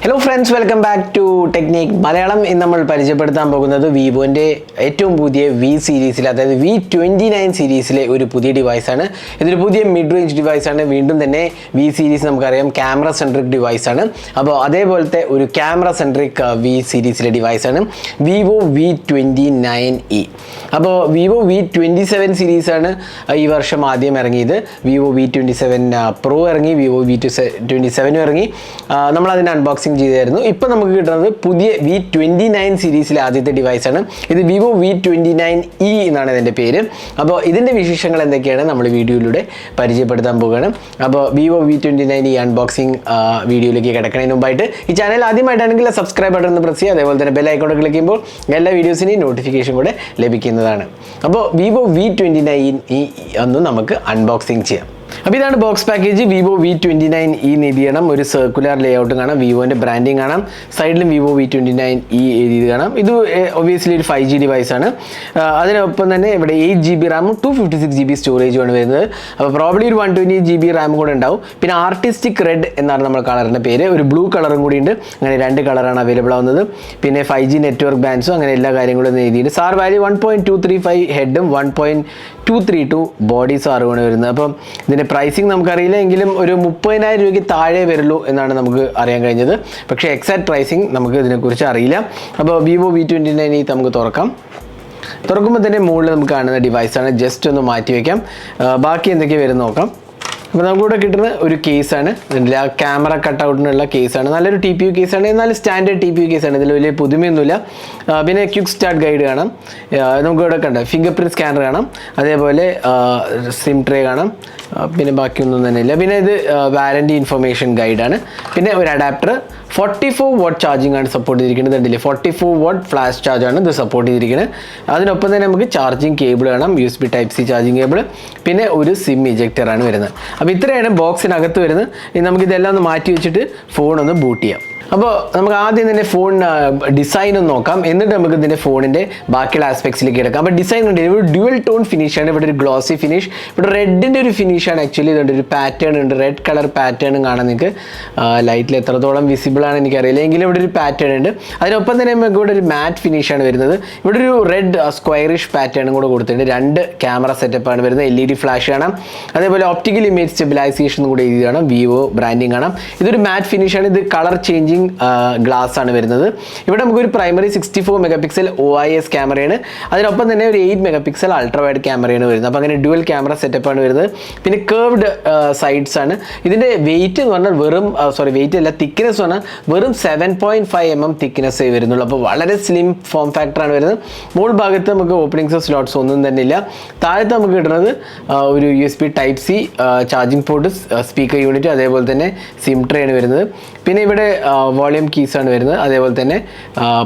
Hello friends, welcome back to Technique Malayalam. In നമ്മൾ പരിചയപ്പെടുത്താൻ പോകുന്നത് വിവോന്റെ ഏറ്റവും പുതിയ V സീരീസിലെ അതായത് V29 സീരീസിലെ ഒരു പുതിയ ഡിവൈസ് ആണ്. ഇതൊരു പുതിയ മിഡ് റേഞ്ച് ഡിവൈസ് ആണ്. വീണ്ടും തന്നെ V സീരീസ് നമുക്കറിയാം ക്യാമറ സെൻട്രിക് ഡിവൈസ് ആണ്. അപ്പോൾ അതേപോലത്തെ ഒരു ക്യാമറ സെൻട്രിക് V സീരീസിലെ ഡിവൈസ് ആണ് Vivo V29e. അപ്പോൾ Vivo V27 സീരീസ് ആണ് ഈ വർഷം ആദ്യം ഇറങ്ങിയത്. Vivo V27 Pro ഇറങ്ങി, Vivo V27 ഇറങ്ങി. നമ്മൾ അതിനെ അൺബോക്സിംഗ് ചെയ്തായിരുന്നു. ഇപ്പോൾ നമുക്ക് കിട്ടുന്നത് പുതിയ V29 സീരീസിലെ ആദ്യത്തെ ഡിവൈസാണ്. ഇത് Vivo V29e എന്നാണ് ഇതിൻ്റെ പേര്. അപ്പോൾ ഇതിൻ്റെ വിശേഷങ്ങൾ എന്തൊക്കെയാണ് നമ്മൾ വീഡിയോയിലൂടെ പരിചയപ്പെടുത്താൻ പോകുകയാണ്. അപ്പോൾ Vivo V29 ഈ അൺബോക്സിംഗ് വീഡിയോയിലേക്ക് കിടക്കുന്നതിന് മുമ്പായിട്ട് ഈ ചാനൽ ആദ്യമായിട്ടാണെങ്കിൽ സബ്സ്ക്രൈബ് ബട്ടൺ ഒന്ന് പ്രസ് ചെയ്യുക. അതേപോലെ തന്നെ ബെൽ ഐക്കൺ ക്ലിക്ക് ചെയ്യുമ്പോൾ എല്ലാ വീഡിയോസിനെയും നോട്ടിഫിക്കേഷൻ കൂടെ ലഭിക്കുന്നതാണ്. അപ്പോൾ Vivo V29e ഒന്ന് നമുക്ക് അൺബോക്സിംഗ് ചെയ്യാം. അപ്പോൾ ഇതാണ് ബോക്സ് പാക്കേജ്. Vivo V29e എഴുതി കാണാം, ഒരു സർക്കുലർ ലേഔട്ട് കാണാം, വിവോൻ്റെ ബ്രാൻഡിങ് കാണാം, സൈഡിലും Vivo V29e എഴുതി കാണാം. ഇത് ഒബ്വിയസ്ലി ഒരു 5G ഡിവൈസാണ്. അതിനൊപ്പം തന്നെ ഇവിടെ 8GB റാമും 256GB സ്റ്റോറേജുമാണ് വരുന്നത്. അപ്പോൾ പ്രോബ്ലി ഒരു 128GB റാം കൂടെ ഉണ്ടാവും. പിന്നെ ആർട്ടിസ്റ്റിക് റെഡ് എന്നാണ് നമ്മൾ കളറിൻ്റെ പേര്. ഒരു ബ്ലൂ കളറും കൂടി ഉണ്ട്. അങ്ങനെ 2 കളറാണ് അവൈലബിൾ ആവുന്നത്. പിന്നെ 5G നെറ്റ്വർക്ക് ബാൻഡ്സും അങ്ങനെ എല്ലാ കാര്യങ്ങളും എഴുതിയിട്ട് സാർ വാല്യൂ 1.235 ഹെഡും 1.232 ബോഡി സാറുമാണ് വരുന്നത്. അപ്പം ഇതിൻ്റെ പ്രൈസിങ് നമുക്കറിയില്ല, എങ്കിലും ഒരു 30,000 രൂപയ്ക്ക് താഴെ വരുള്ളൂ എന്നാണ് നമുക്ക് അറിയാൻ കഴിഞ്ഞത്. പക്ഷേ എക്സാക്ട് പ്രൈസിങ് നമുക്ക് ഇതിനെക്കുറിച്ച് അറിയില്ല. അപ്പോൾ Vivo V29e നമുക്ക് തുറക്കുമ്പോൾ തന്നെ മുകളിൽ നമുക്ക് കാണുന്ന ഡിവൈസാണ്. ജസ്റ്റ് ഒന്ന് മാറ്റി വയ്ക്കാം. ബാക്കി എന്തൊക്കെ വരും നോക്കാം. അപ്പോൾ നമുക്കിവിടെ കിട്ടുന്ന ഒരു കേസാണ്. ഇതിൻ്റെ ആ ക്യാമറ കട്ടൗട്ടിനുള്ള കേസാണ്. നല്ലൊരു TPU കേസാണ്, എന്നാൽ സ്റ്റാൻഡേർഡ് TPU കേസാണ്. ഇതിൽ വലിയ പുതുമയൊന്നുമില്ല. പിന്നെ ക്വിക്ക് സ്റ്റാർട്ട് ഗൈഡ് കാണാം. നമുക്കിവിടെ കണ്ട ഫിംഗർ പ്രിൻറ്റ് സ്കാനർ കാണാം. അതേപോലെ സിം ട്രേ കാണാം. പിന്നെ ബാക്കിയൊന്നും തന്നെ ഇല്ല. പിന്നെ ഇത് വാറൻറ്റി ഇൻഫർമേഷൻ ഗൈഡാണ്. പിന്നെ ഒരു അഡാപ്റ്റർ 44 വാട്ട് ചാർജിങ് ആണ് സപ്പോർട്ട് ചെയ്തിരിക്കുന്നത്. കണ്ടില്ലേ, 44 വാട്ട് ഫ്ലാഷ് ചാർജാണ് ഇത് സപ്പോർട്ട് ചെയ്തിരിക്കുന്നത്. അതിനൊപ്പം തന്നെ നമുക്ക് ചാർജിങ് കേബിൾ കാണാം, USB Type-C ചാർജിങ് കേബിൾ. പിന്നെ ഒരു സിം ഇജക്ടറാണ് വരുന്നത്. അപ്പോൾ ഇത്രയാണ് ബോക്സിനകത്ത് വരുന്നത്. ഇനി നമുക്കിതെല്ലാം ഒന്ന് മാറ്റി വെച്ചിട്ട് ഫോണൊന്ന് ബൂട്ട് ചെയ്യാം. അപ്പോൾ നമുക്ക് ആദ്യം തന്നെ ഫോൺ ഡിസൈൻ ഒന്ന് നോക്കാം, എന്നിട്ട് നമുക്ക് ഇതിൻ്റെ ഫോണിൻ്റെ ബാക്കിയുള്ള ആസ്പെക്ട്സിലേക്ക് കിടക്കാം. അപ്പോൾ ഡിസൈൻ ഉണ്ട്, ഒരു ഡ്യുവൽ ടോൺ ഫിനിഷാണ്. ഇവിടെ ഒരു ഗ്ലോസി ഫിനിഷ്, ഇവിടെ റെഡിൻ്റെ ഒരു ഫിനിഷാണ്. ആക്ച്വലി ഇതുണ്ട്, ഒരു പാറ്റേൺ ഉണ്ട്, റെഡ് കളർ പാറ്റേൺ കാണാൻ നിങ്ങൾക്ക് ലൈറ്റിൽ എത്രത്തോളം വിസിബിൾ ആണ് എനിക്കറിയില്ല, എങ്കിലും ഇവിടെ ഒരു പാറ്റേൺ ഉണ്ട്. അതിനൊപ്പം തന്നെ നമുക്ക് ഇവിടെ ഒരു മാറ്റ് ഫിനിഷാണ് വരുന്നത്. ഇവിടെ ഒരു റെഡ് സ്ക്വയറിഷ് പാറ്റേണും കൂടെ കൊടുത്തിട്ടുണ്ട്. 2 ക്യാമറ സെറ്റപ്പാണ് വരുന്നത്. LED ഫ്ലാഷ് കാണാം. അതേപോലെ ഓപ്റ്റിക്കൽ ഇമേജ് സ്റ്റെബിലൈസേഷൻ കൂടെ എഴുതി കാണാം, വിവോ ബ്രാൻഡിങ് കാണാം. ഇതൊരു മാറ്റ് ഫിനിഷാണ്. ഇത് കളർ ചേഞ്ചിങ് ഗ്ലാസ് ആണ് വരുന്നത്. ഇവിടെ നമുക്കൊരു പ്രൈമറി 64 മെഗാപിക്സൽ OIS ക്യാമറയാണ്. അതിനൊപ്പം തന്നെ ഒരു 8 മെഗാപിക്സൽ അൾട്രാ വൈഡ് ക്യാമറയാണ് വരുന്നത്. അപ്പോൾ അങ്ങനെ ഡ്യുവൽ ക്യാമറ സെറ്റപ്പാണ് വരുന്നത്. പിന്നെ കേർവ്ഡ് സൈഡ്സ് ആണ്. ഇതിൻ്റെ വെയിറ്റ് എന്ന് പറഞ്ഞാൽ വെയിറ്റ് അല്ല, തിക്നെസ് പറഞ്ഞാൽ വെറും 7.5 mm തിക്നെസ്സേ വരുന്നുള്ളൂ. അപ്പോൾ വളരെ സ്ലിം ഫോം ഫാക്ടറാണ് വരുന്നത്. മുകൾ ഭാഗത്ത് നമുക്ക് ഓപ്പണിങ്സോ സ്ലോട്ട്സോ ഒന്നും തന്നെ ഇല്ല. താഴത്ത് നമുക്ക് കിട്ടുന്നത് ഒരു USB Type-C charging port, speaker unit, അതേപോലെ തന്നെ സിം ട്രേ ആണ് വരുന്നത്. പിന്നെ ഇവിടെ വോളിയം കീസാണ് വരുന്നത്. അതേപോലെ തന്നെ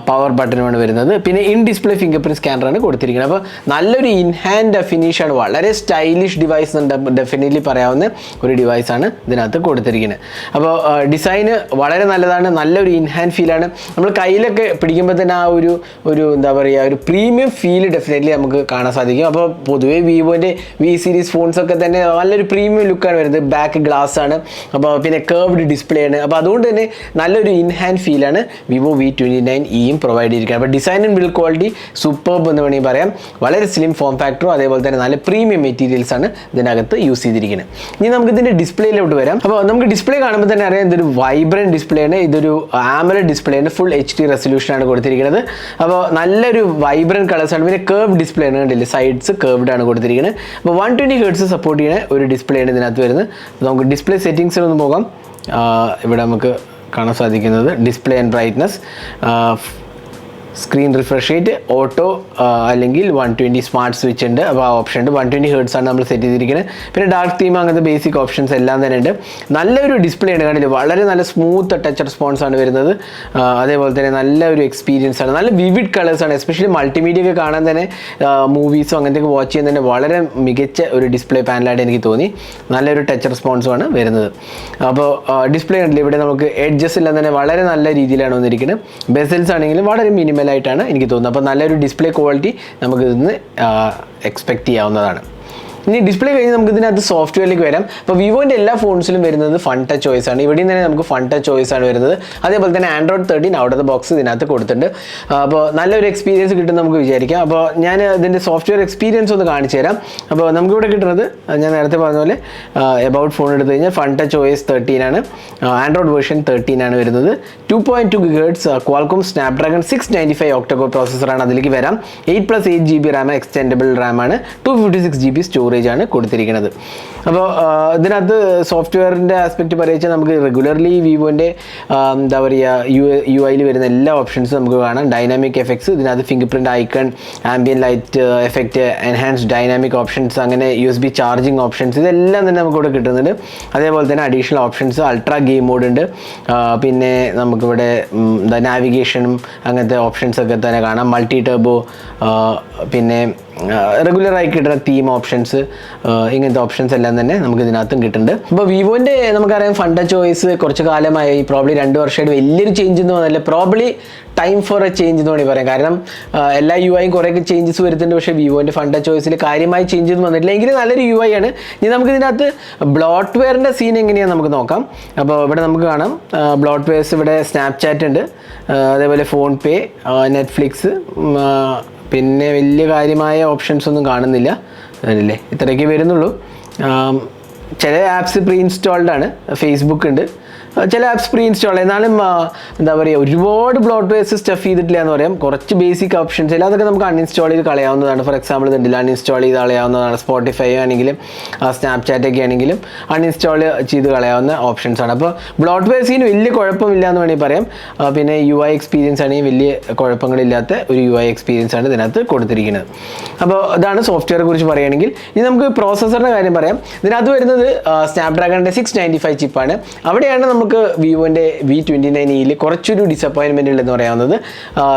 പവർ ബട്ടനുമാണ് വരുന്നത്. പിന്നെ ഇൻ ഡിസ്പ്ലേ ഫിംഗർ പ്രിൻറ്റ് സ്കാനറാണ് കൊടുത്തിരിക്കുന്നത്. അപ്പോൾ നല്ലൊരു ഇൻ ഹാൻഡ് ഫിനിഷാണ്. വളരെ സ്റ്റൈലിഷ് ഡിവൈസ് ഉണ്ട്, ഡെഫിനറ്റ്ലി പറയാവുന്ന ഒരു ഡിവൈസാണ് ഇതിനകത്ത് കൊടുത്തിരിക്കുന്നത്. അപ്പോൾ ഡിസൈന് വളരെ നല്ലതാണ്, നല്ലൊരു ഇൻ ഹാൻഡ് ഫീലാണ്. നമ്മൾ കയ്യിലൊക്കെ പിടിക്കുമ്പോൾ തന്നെ ആ ഒരു എന്താ പറയുക, ഒരു പ്രീമിയം ഫീൽ ഡെഫിനറ്റ്ലി നമുക്ക് കാണാൻ സാധിക്കും. അപ്പോൾ പൊതുവേ വിവോൻ്റെ V സീരീസ് ഫോൺസൊക്കെ തന്നെ നല്ലൊരു പ്രീമിയം ലുക്കാണ് വരുന്നത്. ബാക്ക് ഗ്ലാസ് ആണ്. അപ്പോൾ പിന്നെ കേർവ്ഡ് ഡിസ്പ്ലേ ആണ്. അപ്പോൾ അതുകൊണ്ട് തന്നെ നല്ലൊരു ഇൻ ഹാൻഡ് ഫീലാണ് Vivo V29e പ്രൊവൈഡ് ചെയ്തിരിക്കുന്നത്. അപ്പോൾ design and build quality superb എന്ന് വേണമെങ്കിൽ പറയാം. വളരെ സ്ലിം ഫോം ഫാക്ടറും അതേപോലെ തന്നെ നല്ല പ്രീമിയം മെറ്റീരിയൽസ് ആണ് ഇതിനകത്ത് യൂസ് ചെയ്തിരിക്കുന്നത്. ഇനി നമുക്ക് ഇതിൻ്റെ ഡിസ്പ്ലേയിലോട്ട് വരാം. അപ്പോൾ നമുക്ക് ഡിസ്പ്ലേ കാണുമ്പോൾ തന്നെ അറിയാം, ഇതൊരു വൈബ്രൻറ്റ് ഡിസ്പ്ലേ ആണ്. ഇതൊരു AMOLED ഡിസ്പ്ലേ ആണ്. ഫുൾ HD റെസൊല്യൂഷനാണ് കൊടുത്തിരിക്കുന്നത്. അപ്പോൾ നല്ലൊരു വൈബ്രൻറ്റ് കളേഴ്സാണ്. പിന്നെ കേർവ് ഡിസ്പ്ലേ ആണ്, കണ്ടില്ലേ, സൈഡ്സ് കേർവ്ഡ് ആണ് കൊടുത്തിരിക്കുന്നത്. അപ്പോൾ 120 Hz സപ്പോർട്ട് ചെയ്യുന്ന ഒരു ഡിസ്പ്ലേ ആണ് ഇതിനകത്ത് വരുന്നത്. നമുക്ക് ഡിസ്പ്ലേ സെറ്റിങ്സിലൊന്ന് പോകാം. ഇവിടെ നമുക്ക് കാണാൻ സാധിക്കുന്നത് display and brightness, screen refresh rate, auto അല്ലെങ്കിൽ 120 സ്മാർട്ട് സ്വിച്ച് ഉണ്ട്. അപ്പോൾ ആ ഓപ്ഷൻ ഉണ്ട്. 120 Hz ആണ് നമ്മൾ സെറ്റ് ചെയ്തിരിക്കുന്നത്. പിന്നെ ഡാർക്ക് തീം അങ്ങനത്തെ ബേസിക് ഓപ്ഷൻസ് എല്ലാം തന്നെ ഉണ്ട്. നല്ലൊരു ഡിസ്പ്ലേ ആണ്, കണ്ടില്ല, വളരെ നല്ല സ്മൂത്ത് ടച്ച് റെസ്പോൺസ് ആണ് വരുന്നത്. അതേപോലെ തന്നെ നല്ലൊരു എക്സ്പീരിയൻസ് ആണ്. നല്ല വിവിഡ് കളേഴ്സാണ്. എസ്പെഷ്യലി മൾട്ടിമീഡിയ ഒക്കെ കാണാൻ തന്നെ, മൂവീസോ അങ്ങനത്തെയൊക്കെ വാച്ച് ചെയ്യാൻ തന്നെ വളരെ മികച്ച ഒരു ഡിസ്പ്ലേ പാനലായിട്ട് എനിക്ക് തോന്നി. നല്ലൊരു ടച്ച് റെസ്പോൺസുമാണ് വരുന്നത്. അപ്പോൾ ഡിസ്പ്ലേ കണ്ടില്ല, ഇവിടെ നമുക്ക് എഡ്ജസ് എല്ലാം തന്നെ വളരെ നല്ല രീതിയിലാണ് വന്നിരിക്കുന്നത്. ബെസൽസ് ആണെങ്കിലും വളരെ മിനിമൽ ആയിട്ടാണ് എനിക്ക് തോന്നുന്നത്. അപ്പോൾ നല്ലൊരു ഡിസ്പ്ലേ ക്വാളിറ്റി നമുക്ക് ഇതിന് എക്സ്പെക്റ്റ് ചെയ്യാവുന്നതാണ്. ഇനി ഡിസ്പ്ലേ കഴിഞ്ഞ് നമുക്ക് ഇതിനകത്ത് സോഫ്റ്റ്വെയറിലേക്ക് വരാം. അപ്പോൾ വിവോൻ്റെ എല്ലാ ഫോൺസിലും വരുന്നത് ഫൺ ടച്ച് OS ആണ്. ഇവിടെയും തന്നെ നമുക്ക് ഫൺ ടച്ച് OS ആണ് വരുന്നത്. അതേപോലെ തന്നെ Android 13 out of the box ഇതിനകത്ത് കൊടുത്തിട്ടുണ്ട്. അപ്പോൾ നല്ലൊരു എക്സ്പീരിയൻസ് കിട്ടും നമുക്ക് വിചാരിക്കാം. അപ്പോൾ ഞാൻ ഇതിൻ്റെ സോഫ്റ്റ്വെയർ എക്സ്പീരിയൻസ് ഒന്ന് കാണിച്ചു തരാം. അപ്പോൾ നമുക്കിവിടെ കിട്ടുന്നത് ഞാൻ നേരത്തെ പറഞ്ഞ പോലെ എബൌട്ട് ഫോൺ എടുത്തു കഴിഞ്ഞാൽ ഫൺ ടച്ച് OS 13 ആണ്. ആൻഡ്രോയിഡ് വേർഷൻ 13 ആണ് വരുന്നത്. 2.2 GHz ക്വാൾകോം സ്നാപ്ഡ്രാഗൺ 695 ഒക്ടോകോർ പ്രോസസ്സറാണ്. അതിലേക്ക് വരാം. 8+8 GB റാം എക്സ്റ്റെൻഡബിൾ റാമാണ്. 256 GB സ്റ്റോറേജ് ആണ് കൊടുത്തിരിക്കുന്നത്. അപ്പോൾ ഇതിനകത്ത് സോഫ്റ്റ്വെയറിൻ്റെ ആസ്പെക്റ്റ് പറയുക നമുക്ക് റെഗുലർലി വിവോൻ്റെ എന്താ പറയുക UI വരുന്ന എല്ലാ ഓപ്ഷൻസും നമുക്ക് കാണാം. ഡൈനാമിക് എഫക്ട്സ് ഇതിനകത്ത് fingerprint icon, ambient light effect, enhanced dynamic options, അങ്ങനെ USB ചാർജിങ് ഓപ്ഷൻസ് ഇതെല്ലാം തന്നെ നമുക്കിവിടെ കിട്ടുന്നുണ്ട്. അതേപോലെ തന്നെ additional options ultra game mode ഉണ്ട്. പിന്നെ നമുക്കിവിടെ നാവിഗേഷനും അങ്ങനത്തെ ഓപ്ഷൻസൊക്കെ തന്നെ കാണാം. മൾട്ടി ടർബോ, പിന്നെ റെഗുലറായി കിട്ടുന്ന തീം ഓപ്ഷൻസ്, ഇങ്ങനത്തെ ഓപ്ഷൻസ് എല്ലാം തന്നെ നമുക്ക് ഇതിനകത്തും കിട്ടുന്നുണ്ട്. അപ്പോൾ വിവോൻ്റെ നമുക്കറിയാം ഫൺ ടച്ച് OS കുറച്ച് കാലമായി, പ്രോബ്ലി 2 വർഷമായിട്ട് വലിയൊരു ചേഞ്ച് ഒന്നും വന്നില്ല. Probably time for A change എന്ന് വേണമെങ്കിൽ പറയാം. കാരണം എല്ലാ UIയും കുറേയൊക്കെ ചേഞ്ചസ് വരുന്നുണ്ട്. പക്ഷേ വിവോൻ്റെ ഫൺ ടച്ച് OSൽ കാര്യമായി ചേഞ്ച് ഒന്നും വന്നിട്ടില്ല. എങ്കിലും നല്ലൊരു UI ആണ്. ഇനി നമുക്ക് ഇതിനകത്ത് ബ്ലോട്ട്വെയറിൻ്റെ സീൻ എങ്ങനെയാണെന്ന് നമുക്ക് നോക്കാം. അപ്പോൾ ഇവിടെ നമുക്ക് കാണാം ബ്ലോട്ട്വെയർസ്. ഇവിടെ സ്നാപ്ചാറ്റ് ഉണ്ട്, അതേപോലെ ഫോൺ പേ, നെറ്റ്ഫ്ലിക്സ്, പിന്നെ വലിയ കാര്യമായ ഓപ്ഷൻസ് ഒന്നും കാണുന്നില്ല അല്ലേ, ഇത്രയൊക്കെ വരുന്നുള്ളൂ. ചില ആപ്സ് പ്രീ ഇൻസ്റ്റാൾഡ് ആണ്. ഫേസ്ബുക്ക് ഉണ്ട്, ചില ആപ്സ് പ്രീ ഇൻസ്റ്റാൾ. എന്നാലും എന്താ പറയുക, ഒരുപാട് ബ്ലോട്ട്വെയർസ് സ്റ്റഫ് ചെയ്തിട്ടില്ല എന്ന് പറയാം. കുറച്ച് ബേസിക് ഓപ്ഷൻസ് ഇല്ല, അതൊക്കെ നമുക്ക് അൺഇൻസ്റ്റാൾ ചെയ്ത് കളയാവുന്നതാണ്. ഫോർ എക്സാമ്പിൾ ഇതുണ്ടല്ല, അൺഇൻസ്റ്റാൾ ചെയ്ത് കളയാവുന്നതാണ്. സ്പോട്ടിഫൈ ആണെങ്കിലും സ്നാപ്ചാറ്റൊക്കെ ആണെങ്കിലും അൺഇൻസ്റ്റാൾ ചെയ്ത് കളയാവുന്ന ഓപ്ഷൻസാണ്. അപ്പോൾ ബ്ലോട്ട്വെയർസിന് വലിയ കുഴപ്പമില്ല എന്ന് വേണമെങ്കിൽ പറയാം. പിന്നെ UI എക്സ്പീരിയൻസ് ആണെങ്കിൽ വലിയ കുഴപ്പങ്ങളില്ലാത്ത ഒരു UI എക്സ്പീരിയൻസ് ആണ് ഇതിനകത്ത് കൊടുത്തിരിക്കുന്നത്. അപ്പോൾ ഇതാണ് സോഫ്റ്റ്വെയറെ കുറിച്ച് പറയുകയാണെങ്കിൽ. ഇനി നമുക്ക് പ്രോസസ്സറിൻ്റെ കാര്യം പറയാം. ഇതിനകത്ത് വരുന്നത് സ്നാപ്ഡ്രാഗണിൻ്റെ 695 ചിപ്പാണ്. അവിടെയാണ് നമുക്ക് വിവോൻ്റെ V29e കുറച്ചൊരു ഡിസപ്പോയിൻമെൻ്റ് ഉള്ളതെന്ന് പറയാവുന്നത്.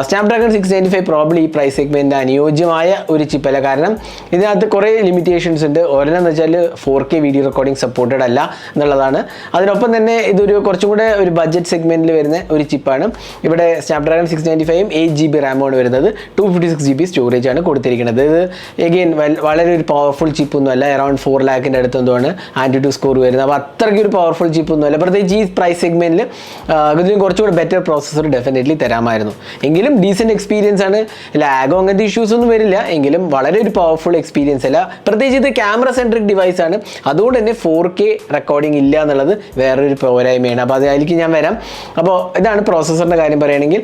സ്നാപ്ഡ്രാഗൺ 695 പ്രോബ്ലി ഈ പ്രൈസ് സെഗ്മെൻറ്റ് അനുയോജ്യമായ ഒരു ചിപ്പല്ല. കാരണം ഇതിനകത്ത് കുറേ ലിമിറ്റേഷൻസ് ഉണ്ട്. ഒരെണ്ണം വെച്ചാൽ 4K വീഡിയോ റെക്കോർഡിംഗ് സപ്പോർട്ടഡ് അല്ല എന്നുള്ളതാണ്. അതിനൊപ്പം തന്നെ ഇതൊരു കുറച്ചും കൂടെ ഒരു ബഡ്ജറ്റ് സെഗ്മെൻറ്റിൽ വരുന്ന ഒരു ചിപ്പാണ്. ഇവിടെ സ്നാപ്ഡ്രാഗൺ 695 8 GB റാമാണ് വരുന്നത്. 256 GB സ്റ്റോറേജ് ആണ് കൊടുത്തിരിക്കുന്നത്. ഇത് എഗെയിൻ വളരെ ഒരു പവർഫുൾ ചിപ്പൊന്നുമല്ല. അറൗണ്ട് 4 lakhിൻ്റെ അടുത്തെന്താണ് ആൻറ്റി സ്കോർ വരുന്നത്. അപ്പോൾ അത്രയ്ക്ക് ഒരു പവർഫുൾ ചിപ്പൊന്നുമല്ല. പ്രത്യേകിച്ച് ഈ പ്രൈസ് സെഗ്മെൻറ്റിൽ ഇതിന് കുറച്ചുകൂടി ബെറ്റർ പ്രോസസ്സർ ഡെഫിനറ്റ്ലി തരാമായിരുന്നു. എങ്കിലും ഡീസൻറ്റ് എക്സ്പീരിയൻസ് ആണ്. ലാഗോ അങ്ങനത്തെ ഇഷ്യൂസ് ഒന്നും വരില്ല. എങ്കിലും വളരെ ഒരു പവർഫുൾ എക്സ്പീരിയൻസ് അല്ല. പ്രത്യേകിച്ച് ഇത് ക്യാമറ സെൻട്രിക് ഡിവൈസ് ആണ്. അതുകൊണ്ട് തന്നെ 4K റെക്കോർഡിംഗ് ഇല്ല എന്നുള്ളത് വേറൊരു പോരായ്മയാണ്. അപ്പോൾ അതിലേക്ക് ഞാൻ വരാം. അപ്പോൾ ഇതാണ് പ്രോസസ്സറിൻ്റെ കാര്യം പറയുകയാണെങ്കിൽ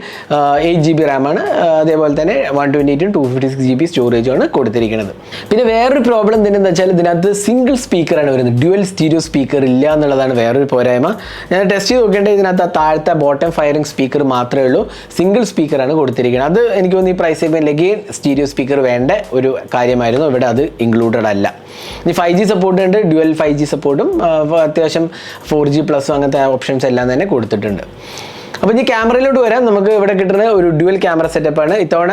8 GB റാമാണ്. അതേപോലെ തന്നെ 128 256 GB സ്റ്റോറേജാണ് കൊടുത്തിരിക്കുന്നത്. പിന്നെ വേറൊരു പ്രോബ്ലം എന്താണെന്ന് വെച്ചാൽ ഇതിനകത്ത് സിംഗിൾ സ്പീക്കറാണ് വരുന്നത്. ഡ്യുവൽ സ്റ്റീരിയോ സ്പീക്കർ ഇല്ല എന്നുള്ളതാണ് വേറൊരു പോരായ്മ. ഞാൻ ടെസ്റ്റ് ചെയ്ത് നോക്കേണ്ടത് ഇതിനകത്ത് താഴത്തെ ബോട്ടം ഫയറിംഗ് സ്പീക്കർ മാത്രമേ ഉള്ളൂ. സിംഗിൾ സ്പീക്കറാണ് കൊടുത്തിരിക്കുന്നത്. അത് എനിക്ക് തോന്നുന്നു ഈ പ്രൈസ് സെഗ്മെൻറ്റിലേക്ക് സ്റ്റീരിയോ സ്പീക്കർ വേണ്ട ഒരു കാര്യമായിരുന്നു. ഇവിടെ അത് ഇൻക്ലൂഡഡ് അല്ല. ഇനി 5G സപ്പോർട്ട് ഉണ്ട്. ഡ്യുവൽ 5G സപ്പോർട്ടും അത്യാവശ്യം 4G+ അങ്ങനത്തെ ഓപ്ഷൻസ് എല്ലാം തന്നെ കൊടുത്തിട്ടുണ്ട്. അപ്പോൾ ഇനി ക്യാമറയിലോട്ട് വരാം. നമുക്ക് ഇവിടെ കിട്ടുന്ന ഒരു ഡ്യുവൽ ക്യാമറ സെറ്റപ്പാണ്. ഇത്തവണ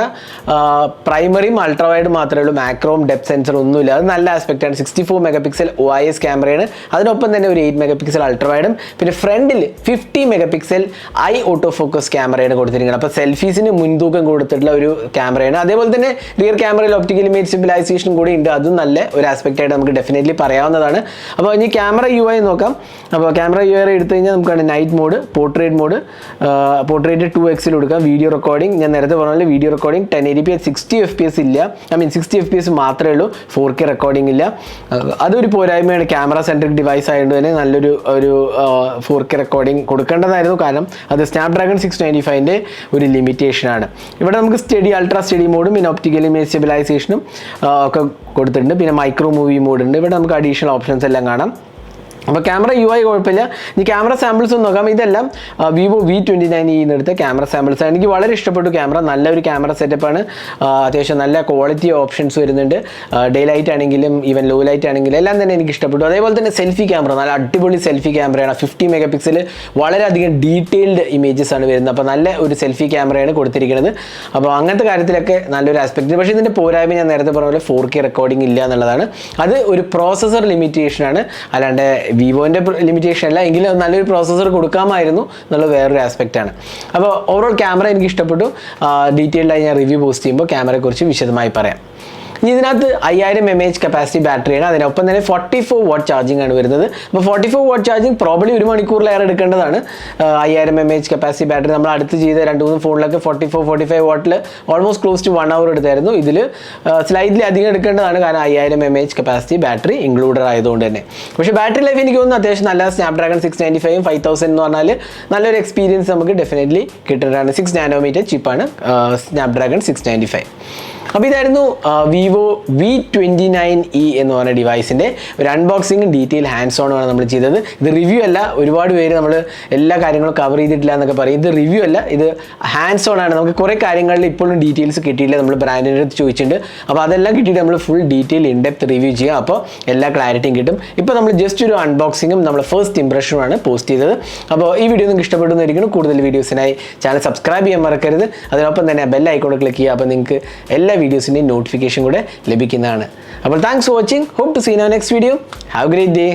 പ്രൈമറിയും അൾട്രാ വൈഡ് മാത്രമേ ഉള്ളൂ. മാക്രോം ഡെപ്ത് സെൻസർ ഒന്നുമില്ല. അത് നല്ല ആസ്പെക്റ്റാണ്. 64 MP OIS ക്യാമറയാണ്. അതിനൊപ്പം തന്നെ ഒരു 8 MP അൾട്രാ വൈഡും പിന്നെ ഫ്രണ്ടിൽ 50 MP ഐ ഓട്ടോ ഫോക്കസ് ക്യാമറയാണ് കൊടുത്തിരിക്കുന്നത്. അപ്പോൾ സെൽഫീസിന് മുൻതൂക്കം കൊടുത്തിട്ടുള്ള ഒരു ക്യാമറയാണ്. അതേപോലെ തന്നെ റിയർ ക്യാമറയിൽ ഒപ്റ്റിക്കൽ ഇമേജ് സ്റ്റെബിലൈസേഷൻ കൂടി ഉണ്ട്. അതും നല്ല ഒരു ആസ്പെക്റ്റായിട്ട് നമുക്ക് ഡെഫിനറ്റ്ലി പറയാവുന്നതാണ്. അപ്പോൾ ഇനി ക്യാമറ UI നോക്കാം. അപ്പോൾ ക്യാമറ UI എടുത്തു കഴിഞ്ഞാൽ നമുക്കാണ് night mode, portrait mode, portrait 2x കൊടുക്കാം. വീഡിയോ റെക്കോർഡിംഗ് ഞാൻ നേരത്തെ പറഞ്ഞാൽ വീഡിയോ റെക്കോർഡിംഗ് 1080p 60 FPS ഇല്ല. 60 FPS മാത്രമേ ഉള്ളൂ. 4K റെക്കോർഡിംഗ് ഇല്ല. അതൊരു പോരായ്മയാണ്. ക്യാമറ സെൻട്രിക് ഡിവൈസ് ആയതുകൊണ്ട് തന്നെ നല്ലൊരു 4K റെക്കോർഡിംഗ് കൊടുക്കേണ്ടതായിരുന്നു. കാരണം അത് സ്നാപ്ഡ്രാഗൺ 695ൻ്റെ ഒരു ലിമിറ്റേഷനാണ്. ഇവിടെ നമുക്ക് സ്റ്റഡി, അൾട്രാ സ്റ്റഡി മോഡും പിന്നെ ഒപ്റ്റിക്കൽ ഇമേജ് സ്റ്റെബിലൈസേഷനും ഒക്കെ കൊടുത്തിട്ടുണ്ട്. പിന്നെ മൈക്രോ മൂവി മോഡ് ഉണ്ട്. ഇവിടെ നമുക്ക് അഡീഷണൽ ഓപ്ഷൻസ് എല്ലാം കാണാം. അപ്പോൾ ക്യാമറ UI കുഴപ്പമില്ല. ഇനി ക്യാമറ സാമ്പിൾസ് ഒന്ന് നോക്കാം. ഇതെല്ലാം Vivo V29e എടുത്ത ക്യാമറ സാമ്പിൾസ് ആണ്. എനിക്ക് വളരെ ഇഷ്ടപ്പെട്ടു ക്യാമറ. നല്ലൊരു ക്യാമറ സെറ്റപ്പാണ്. അത്യാവശ്യം നല്ല ക്വാളിറ്റി ഓപ്ഷൻസ് വരുന്നുണ്ട്. ഡേ ലൈറ്റ് ആണെങ്കിലും ഈവൻ ലോ ലൈറ്റ് ആണെങ്കിലും എല്ലാം തന്നെ എനിക്ക് ഇഷ്ടപ്പെട്ടു. അതേപോലെ തന്നെ സെൽഫി ക്യാമറ നല്ല അടിപൊളി സെൽഫി ക്യാമറയാണ്. 50 MP വളരെയധികം ഡീറ്റെയിൽഡ് ഇമേജസ് ആണ് വരുന്നത്. അപ്പോൾ നല്ല ഒരു സെൽഫി ക്യാമറയാണ് കൊടുത്തിരിക്കുന്നത്. അപ്പോൾ അങ്ങനത്തെ കാര്യത്തിലൊക്കെ നല്ലൊരു ആസ്പെക്റ്റ്. പക്ഷേ ഇതിൻ്റെ പോരായ്മ ഞാൻ നേരത്തെ പറഞ്ഞ പോലെ 4K റെക്കോർഡിംഗ് ഇല്ല എന്നുള്ളതാണ്. അത് ഒരു പ്രോസസ്സർ ലിമിറ്റേഷനാണ്, അല്ലാണ്ട് വിവോൻ്റെ ലിമിറ്റേഷൻ അല്ല. എങ്കിലും നല്ലൊരു പ്രോസസ്സർ കൊടുക്കാമായിരുന്നു എന്നുള്ള വേറൊരു ആസ്പെക്റ്റാണ്. അപ്പോൾ ഓവറോൾ ക്യാമറ എനിക്ക് ഇഷ്ടപ്പെട്ടു. ഡീറ്റെയിൽഡായി ഞാൻ റിവ്യൂ പോസ്റ്റ് ചെയ്യുമ്പോൾ ക്യാമറയെക്കുറിച്ച് വിശദമായി പറയാം. ഇനി ഇതിനകത്ത് 5000 mAh കപ്പാസിറ്റി ബാറ്ററിയാണ്, അതിനൊപ്പം തന്നെ 44 വാട്ട് ചാർജിങ് ആണ് വരുന്നത്. അപ്പോൾ 44 വാട്ട് ചാർജിങ് പ്രോബ്ലി 1 മണിക്കൂറിലേറെ എടുക്കേണ്ടതാണ്. 5000 mAh കപ്പാസിറ്റി ബാറ്ററി നമ്മൾ അടുത്ത് ചെയ്ത 2-3 ഫോണിലൊക്കെ 44-45 വാട്ടിൽ ഓൾമോസ്റ്റ് ക്ലോസ് ടു 1 hour എടുത്തായിരുന്നു. ഇതിൽ സ്ലൈറ്റ്ലി അധികം എടുക്കേണ്ടതാണ്, കാരണം 5000 mAh കപ്പാസിറ്റി ബാറ്ററി ഇൻക്ലൂഡഡ് ആയതുകൊണ്ട് തന്നെ. പക്ഷേ ബാറ്ററി ലൈഫ് എനിക്ക് തോന്നുന്നു അത്യാവശ്യം നല്ല സ്നാപ്ഡ്രാഗൺ 695 5000 എന്ന് പറഞ്ഞാൽ നല്ലൊരു എക്സ്പീരിയൻസ് നമുക്ക് ഡെഫിനറ്റ്ലി കിട്ടുന്നതാണ്. 6 നാനോമീറ്റർ ചിപ്പാണ് സ്നാപ്ഡ്രാഗൺ 695. അപ്പോൾ ഇതായിരുന്നു വിവോ V29e എന്ന് പറഞ്ഞ ഡിവൈസിൻ്റെ ഒരു അൺബോക്സിങ് ഡീറ്റെയിൽ ഹാൻഡ്സ് ഓൺ ആണ് നമ്മൾ ചെയ്തത്. ഇത് റിവ്യൂ അല്ല, ഒരുപാട് പേര് നമ്മൾ എല്ലാ കാര്യങ്ങളും കവർ ചെയ്തിട്ടില്ല എന്നൊക്കെ പറയും. ഇത് റിവ്യൂ അല്ല, ഇത് ഹാൻഡ്സ് ഓൺ ആണ്. നമുക്ക് കുറേ കാര്യങ്ങളിൽ ഇപ്പോഴും ഡീറ്റെയിൽസ് കിട്ടിയില്ല, നമ്മൾ ബ്രാൻഡിൻ്റെ അടുത്ത് ചോദിച്ചിട്ടുണ്ട്. അപ്പോൾ അതെല്ലാം കിട്ടിയിട്ട് നമ്മൾ ഫുൾ ഡീറ്റെയിൽ ഇൻഡെപ്ത് റിവ്യൂ ചെയ്യുക, അപ്പോൾ എല്ലാ ക്ലാരിറ്റിയും കിട്ടും. ഇപ്പോൾ നമ്മൾ ജസ്റ്റ് ഒരു അൺബോക്സിങ്ങും നമ്മൾ ഫസ്റ്റ് ഇംപ്രഷനുമാണ് പോസ്റ്റ് ചെയ്തത്. അപ്പോൾ ഈ വീഡിയോ നിങ്ങൾക്ക് ഇഷ്ടപ്പെടുന്നതായിരിക്കും. കൂടുതൽ വീഡിയോസിനായി ചാനൽ സബ്സ്ക്രൈബ് ചെയ്യാൻ മറക്കരുത്. അതിനൊപ്പം തന്നെ ബെൽ ഐക്കോൺ ക്ലിക്ക് ചെയ്യുക, അപ്പോൾ നിങ്ങൾക്ക് എല്ലാ വീഡിയോസിൻ്റെയും നോട്ടിഫിക്കേഷൻ കൂടെ ലഭിക്കുന്നതാണ്. അപ്പോൾ thanks for watching. Hope to see you next video. Have a great day.